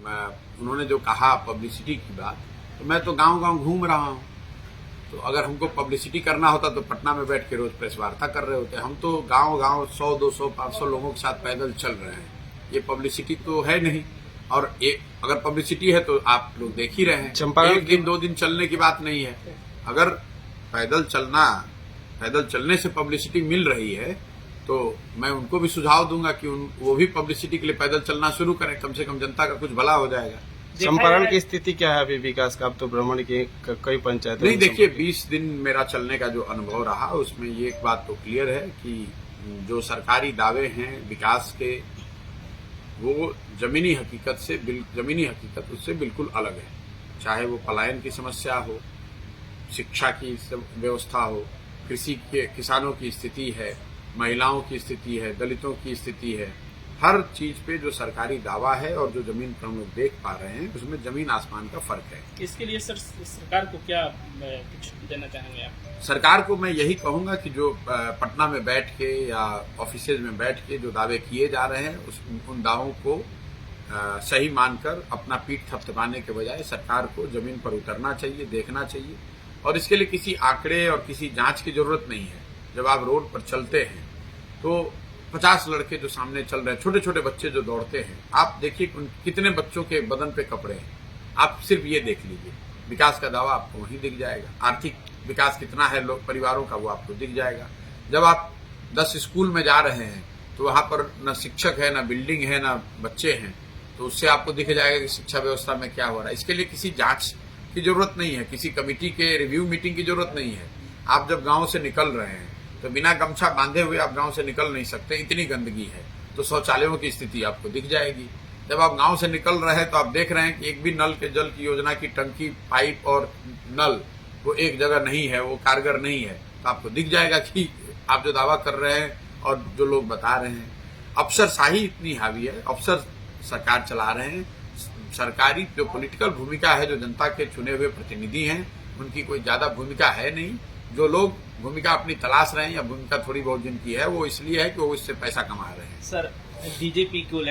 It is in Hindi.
उन्होंने जो कहा पब्लिसिटी की बात, तो मैं तो गांव-गांव घूम रहा हूं। तो अगर हमको पब्लिसिटी करना होता तो पटना में बैठ के रोज प्रेस वार्ता कर रहे होते। हम तो गांव-गांव 100, 200, 500 लोगों के साथ पैदल चल रहे हैं। ये पब्लिसिटी तो है नहीं। और अगर पब्लिसिटी है तो आप लोग देख ही रहे हैं। एक दिन 2 दिन चलने की बात नहीं है। अगर पैदल चलने से पब्लिसिटी मिल रही है तो मैं उनको भी सुझाव दूंगा कि वो भी पब्लिसिटी के लिए पैदल चलना शुरू करें। कम से कम जनता का कुछ भला हो जाएगा। चंपारण की स्थिति क्या है अभी विकास का? अब तो भ्रमण की कई पंचायत नहीं, देखिए 20 दिन मेरा चलने का जो अनुभव रहा उसमें ये एक बात तो क्लियर है कि जो सरकारी दावे हैं विकास के, वो जमीनी हकीकत उससे बिल्कुल अलग है। चाहे वो पलायन की समस्या हो, शिक्षा की व्यवस्था हो, कृषि के किसानों की स्थिति है, महिलाओं की स्थिति है, दलितों की स्थिति है। हर चीज पे जो सरकारी दावा है और जो जमीन पर हम लोग देख पा रहे हैं उसमें जमीन आसमान का फर्क है। इसके लिए सर सरकार को क्या कुछ देना चाहेंगे आप? सरकार को मैं यही कहूंगा कि जो पटना में बैठ के या ऑफिसेज में बैठ के जो दावे किए जा रहे हैं उन दावों को सही मानकर अपना पीठ थपथपाने के बजाय सरकार को जमीन पर उतरना चाहिए, देखना चाहिए। और इसके लिए किसी आंकड़े और किसी जांच की जरूरत नहीं है। जब आप रोड पर चलते हैं तो 50 लड़के जो सामने चल रहे हैं, छोटे छोटे बच्चे जो दौड़ते हैं, आप देखिए कितने बच्चों के बदन पे कपड़े हैं। आप सिर्फ ये देख लीजिए, विकास का दावा आपको वहीं दिख जाएगा। आर्थिक विकास कितना है लोग परिवारों का वो आपको दिख जाएगा। जब आप 10 स्कूल में जा रहे हैं तो वहां पर न शिक्षक है, न बिल्डिंग है, न बच्चे हैं, तो उससे आपको दिख जाएगा कि शिक्षा व्यवस्था में क्या हो रहा है। इसके लिए किसी जांच की जरूरत नहीं है, किसी कमेटी के रिव्यू मीटिंग की जरूरत नहीं है। आप जब गांव से निकल रहे हैं तो बिना गमछा बांधे हुए आप गांव से निकल नहीं सकते, इतनी गंदगी है। तो शौचालयों की स्थिति आपको दिख जाएगी। जब आप गांव से निकल रहे हैं तो आप देख रहे हैं कि एक भी नल के जल की योजना की टंकी, पाइप और नल वो एक जगह नहीं है, वो कारगर नहीं है। तो आपको दिख जाएगा कि आप जो दावा कर रहे हैं और जो लोग बता रहे हैं, अफसरशाही इतनी हावी है, अफसर सरकार चला रहे हैं। सरकारी जो पॉलिटिकल भूमिका है, जो जनता के चुने हुए प्रतिनिधि हैं, उनकी कोई ज्यादा भूमिका है नहीं। जो लोग भूमिका अपनी तलाश रहे हैं या भूमिका थोड़ी बहुत जिनकी है वो इसलिए है कि वो इससे पैसा कमा रहे हैं। सर बीजेपी को